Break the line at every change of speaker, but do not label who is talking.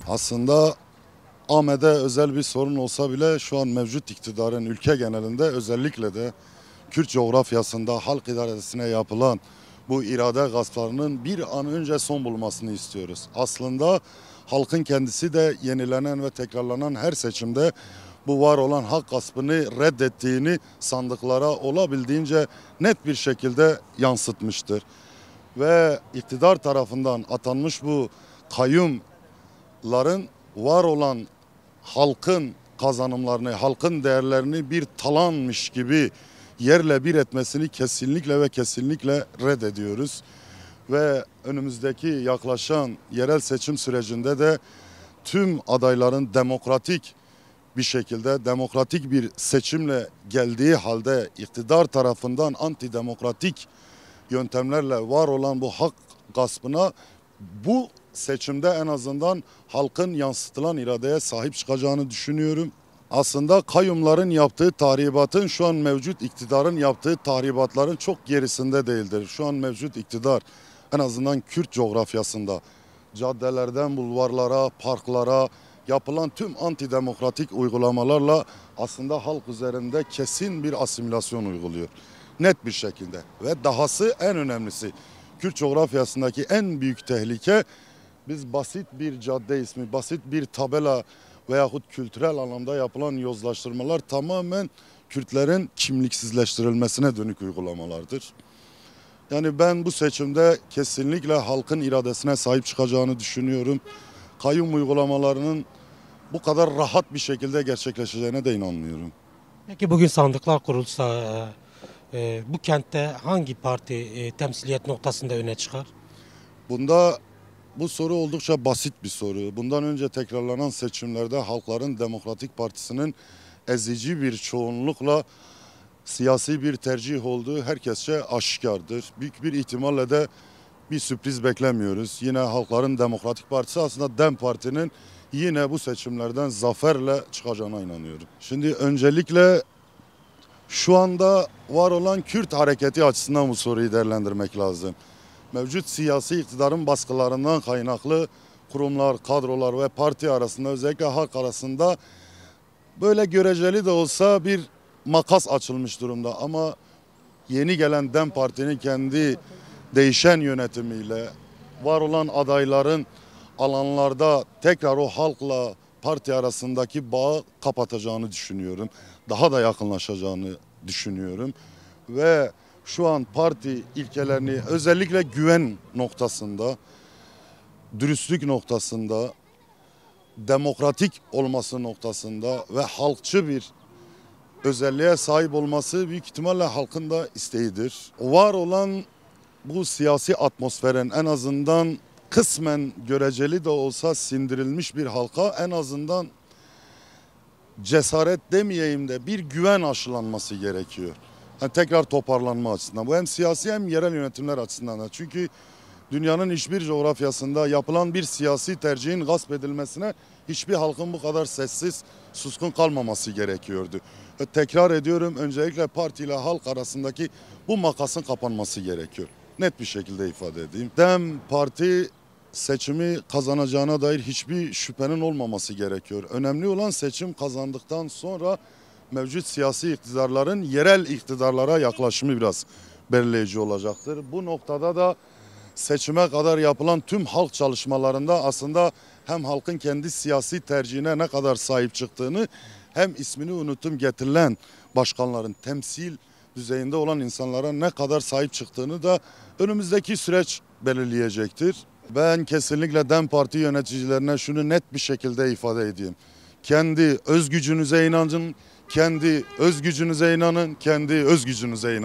Aslında Ahmet'e özel bir sorun olsa bile şu an mevcut iktidarın ülke genelinde özellikle de Kürt coğrafyasında halk idaresine yapılan bu irade gasplarının bir an önce son bulmasını istiyoruz. Aslında halkın kendisi de yenilenen ve tekrarlanan her seçimde bu var olan hak gaspını reddettiğini sandıklara olabildiğince net bir şekilde yansıtmıştır. Ve iktidar tarafından atanmış bu kayyumların var olan halkın kazanımlarını, halkın değerlerini bir talanmış gibi yerle bir etmesini kesinlikle ve kesinlikle reddediyoruz. Ve önümüzdeki yaklaşan yerel seçim sürecinde de tüm adayların demokratik bir şekilde demokratik bir seçimle geldiği halde iktidar tarafından antidemokratik yöntemlerle var olan bu hak gaspına bu seçimde en azından halkın yansıtılan iradeye sahip çıkacağını düşünüyorum. Aslında kayyumların yaptığı tahribatın şu an mevcut iktidarın yaptığı tahribatların çok gerisinde değildir. Şu an mevcut iktidar en azından Kürt coğrafyasında caddelerden bulvarlara, parklara yapılan tüm antidemokratik uygulamalarla aslında halk üzerinde kesin bir asimilasyon uyguluyor. Net bir şekilde ve dahası en önemlisi Kürt coğrafyasındaki en büyük tehlike biz basit bir cadde ismi, basit bir tabela veyahut kültürel anlamda yapılan yozlaştırmalar tamamen Kürtlerin kimliksizleştirilmesine dönük uygulamalardır. Yani ben bu seçimde kesinlikle halkın iradesine sahip çıkacağını düşünüyorum. Kayyum uygulamalarının bu kadar rahat bir şekilde gerçekleşeceğine de inanmıyorum.
Peki bugün sandıklar kurulsa bu kentte hangi parti temsiliyet noktasında öne çıkar?
Bunda bu soru oldukça basit bir soru. Bundan önce tekrarlanan seçimlerde Halkların Demokratik Partisi'nin ezici bir çoğunlukla siyasi bir tercih olduğu herkesçe aşikardır. Büyük bir ihtimalle de bir sürpriz beklemiyoruz. Yine Halkların Demokratik Partisi aslında DEM Parti'nin yine bu seçimlerden zaferle çıkacağına inanıyorum. Şimdi öncelikle şu anda var olan Kürt hareketi açısından bu soruyu değerlendirmek lazım. Mevcut siyasi iktidarın baskılarından kaynaklı kurumlar, kadrolar ve parti arasında özellikle halk arasında böyle göreceli de olsa bir makas açılmış durumda. Ama yeni gelen DEM Parti'nin kendi değişen yönetimiyle var olan adayların alanlarda tekrar o halkla parti arasındaki bağı kapatacağını düşünüyorum. Daha da yakınlaşacağını düşünüyorum. Ve şu an parti ilkelerini özellikle güven noktasında, dürüstlük noktasında, demokratik olması noktasında ve halkçı bir özelliğe sahip olması büyük ihtimalle halkın da isteğidir. Var olan bu siyasi atmosferin en azından kısmen göreceli de olsa sindirilmiş bir halka en azından cesaret demeyeyim de bir güven aşılanması gerekiyor. Yani tekrar toparlanma açısından. Bu hem siyasi hem yerel yönetimler açısından da. Çünkü dünyanın hiçbir coğrafyasında yapılan bir siyasi tercihin gasp edilmesine hiçbir halkın bu kadar sessiz, suskun kalmaması gerekiyordu. Tekrar ediyorum, öncelikle parti ile halk arasındaki bu makasın kapanması gerekiyor. Net bir şekilde ifade edeyim. DEM Parti seçimi kazanacağına dair hiçbir şüphenin olmaması gerekiyor. Önemli olan seçim kazandıktan sonra mevcut siyasi iktidarların yerel iktidarlara yaklaşımı biraz belirleyici olacaktır. Bu noktada da seçime kadar yapılan tüm halk çalışmalarında aslında hem halkın kendi siyasi tercihine ne kadar sahip çıktığını hem ismini unuttum getirilen başkanların temsil düzeyinde olan insanlara ne kadar sahip çıktığını da önümüzdeki süreç belirleyecektir. Ben kesinlikle DEM Parti yöneticilerine şunu net bir şekilde ifade edeyim. Kendi öz gücünüze inanın, kendi öz gücünüze inanın, kendi öz gücünüze inanın.